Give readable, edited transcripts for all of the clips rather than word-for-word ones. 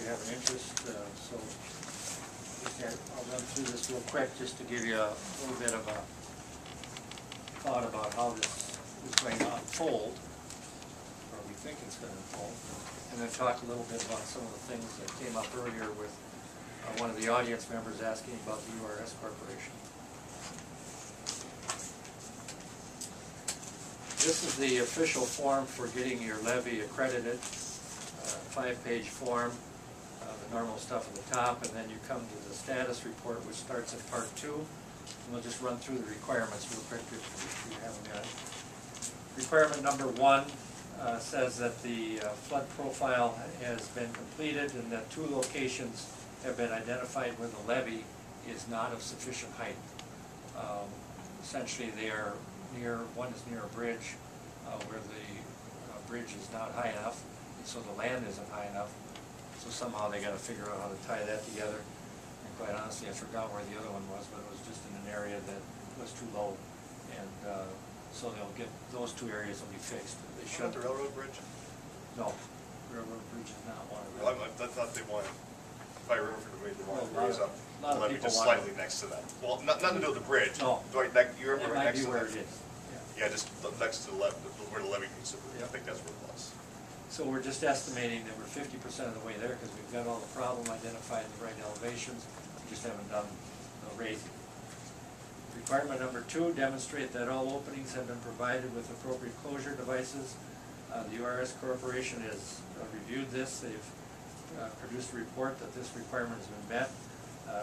you have an interest. So I'll run through this real quick just to give you a little bit of a thought about how this is going to unfold, or we think it's going to unfold, and then talk a little bit about some of the things that came up earlier with one of the audience members asking about the URS Corporation. This is the official form for getting your levy accredited, 5-page form, the normal stuff at the top, and then you come to the status report, which starts at part 2. And we'll just run through the requirements real quick if you haven't got it. Requirement number 1 says that the flood profile has been completed and that 2 locations have been identified where the levee is not of sufficient height. Essentially, they are near, one is near a bridge where the bridge is not high enough, and so the land isn't high enough. So somehow they got to figure out how to tie that together. And quite honestly, I forgot where the other one was, but it was just in an area that was too low, and so they'll get those 2 areas will be fixed. They should. The railroad bridge? No, railroad bridge is not one of them. Well, I thought they wanted. By river for the way they want to raise up. A lot of people just want slightly next to that. Well, nothing to do with the bridge. No. Right, you remember right next to where it? it is. Yeah, just next to the left, where the levee meets. I think that's where it was. So we're just estimating that we're 50% of the way there because we've got all the problem identified in the right elevations. We just haven't done the raising. Requirement number 2, demonstrate that all openings have been provided with appropriate closure devices. The URS Corporation has reviewed this. They've produced a report that this requirement has been met.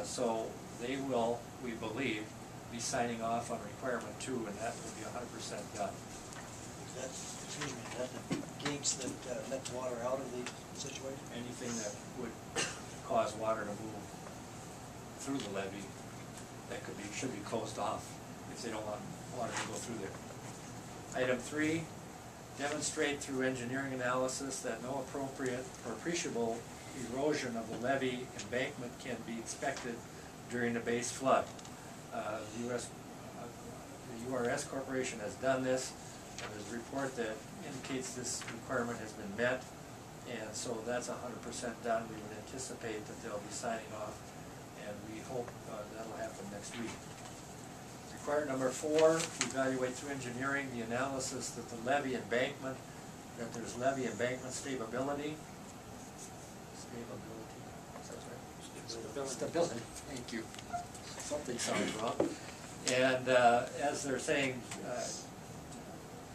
So they will, we believe, be signing off on requirement 2, and that will be 100% done. Is that, excuse me, is that the gates that let the water out of the situation? Anything that would cause water to move through the levee, that should be closed off if they don't want water to go through there. Item 3, demonstrate through engineering analysis that no appropriate or appreciable erosion of the levee embankment can be expected during the base flood. The URS Corporation has done this, and there's a report that indicates this requirement has been met, and so that's 100% done. We would anticipate that they'll be signing off, and we hope that'll happen next week. Requirement number 4, evaluate through engineering the analysis that the levee embankment, that there's levee embankment stability. Stability, thank you. Something sounds wrong. And as they're saying,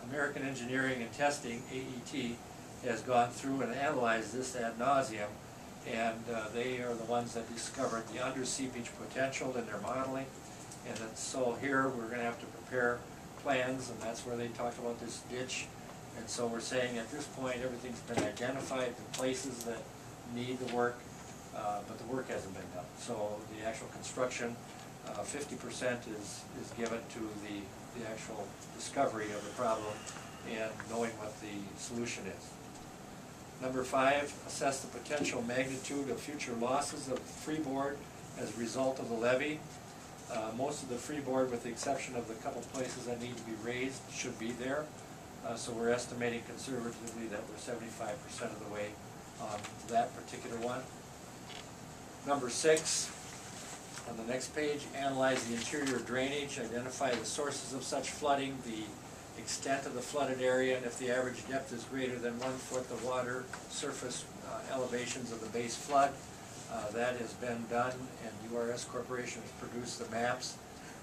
American Engineering and Testing, AET, has gone through and analyzed this ad nauseum, and they are the ones that discovered the under-seepage potential in their modeling. And so here we're going to have to prepare plans, and that's where they talked about this ditch. And so we're saying at this point everything's been identified, the places that need the work, but the work hasn't been done. So the actual construction, 50% is given to the actual discovery of the problem and knowing what the solution is. Number 5, assess the potential magnitude of future losses of freeboard as a result of the levee. Most of the freeboard, with the exception of the couple places that need to be raised, should be there. So we're estimating conservatively that we're 75% of the way on that particular one. Number 6, on the next page, analyze the interior drainage, identify the sources of such flooding, the extent of the flooded area, and if the average depth is greater than 1 foot, the water surface elevations of the base flood. That has been done, and URS Corporation has produced the maps,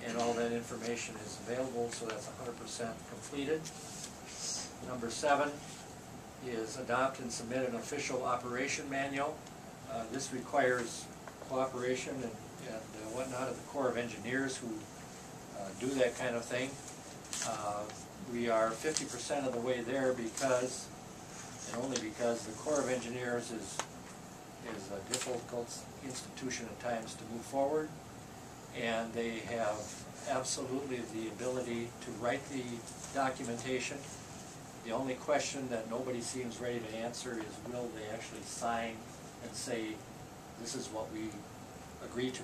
and all that information is available, so that's 100% completed. Number 7 is adopt and submit an official operation manual. This requires cooperation and whatnot of the Corps of Engineers who do that kind of thing. We are 50% of the way there because, and only because, the Corps of Engineers is a difficult institution at times to move forward, and they have absolutely the ability to write the documentation. The only question that nobody seems ready to answer is, will they actually sign and say, this is what we agree to?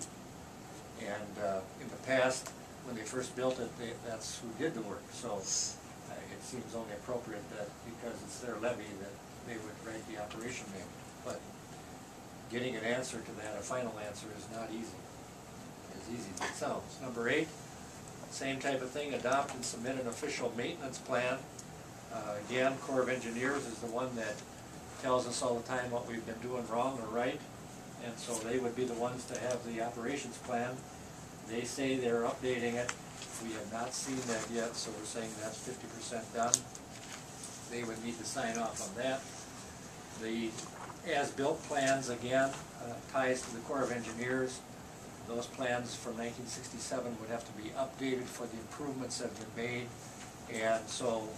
And in the past, when they first built it, that's who did the work. So it seems only appropriate that because it's their levy that they would write the operation manual. But getting an answer to that, a final answer, is not easy, as easy as it sounds. Number 8, same type of thing, adopt and submit an official maintenance plan. Again, Corps of Engineers is the one that tells us all the time what we've been doing wrong or right, and so they would be the ones to have the operations plan. They say they're updating it. We have not seen that yet, so we're saying that's 50% done. They would need to sign off on that. The as-built plans, again, ties to the Corps of Engineers. Those plans from 1967 would have to be updated for the improvements that have been made, and so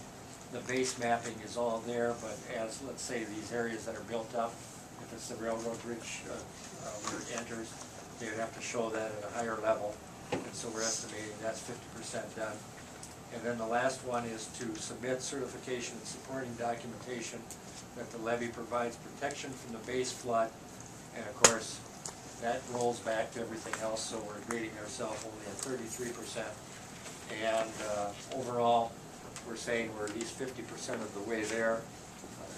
the base mapping is all there, but as, let's say, these areas that are built up, if it's the railroad bridge where it enters, they would have to show that at a higher level, and so we're estimating that's 50% done. And then the last one is to submit certification and supporting documentation that the levee provides protection from the base flood, and of course, that rolls back to everything else, so we're grading ourselves only at 33%. And overall, we're saying we're at least 50% of the way there.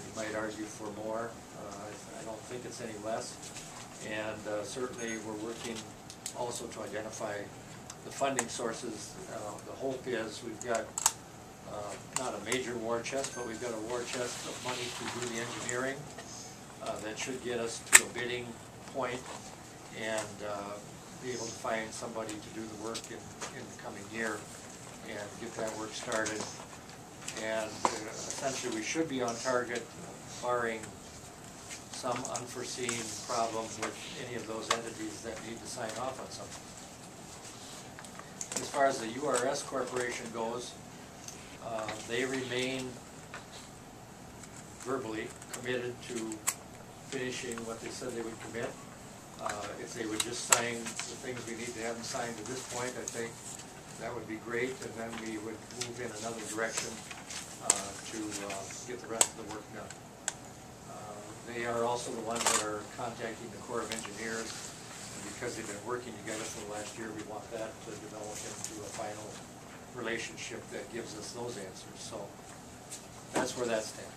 You might argue for more. I don't think it's any less. And certainly we're working also to identify the funding sources. The hope is we've got not a major war chest, but we've got a war chest of money to do the engineering. That should get us to a bidding point and be able to find somebody to do the work in the coming year and get that work started. And essentially we should be on target, barring some unforeseen problem with any of those entities that need to sign off on something. As far as the URS Corporation goes, they remain verbally committed to finishing what they said they would commit. If they would just sign the things we need to have them signed at this point, I think that would be great, and then we would move in another direction to get the rest of the work done. They are also the ones that are contacting the Corps of Engineers, and because they've been working together for the last year, we want that to develop into a final relationship that gives us those answers. So that's where that stands.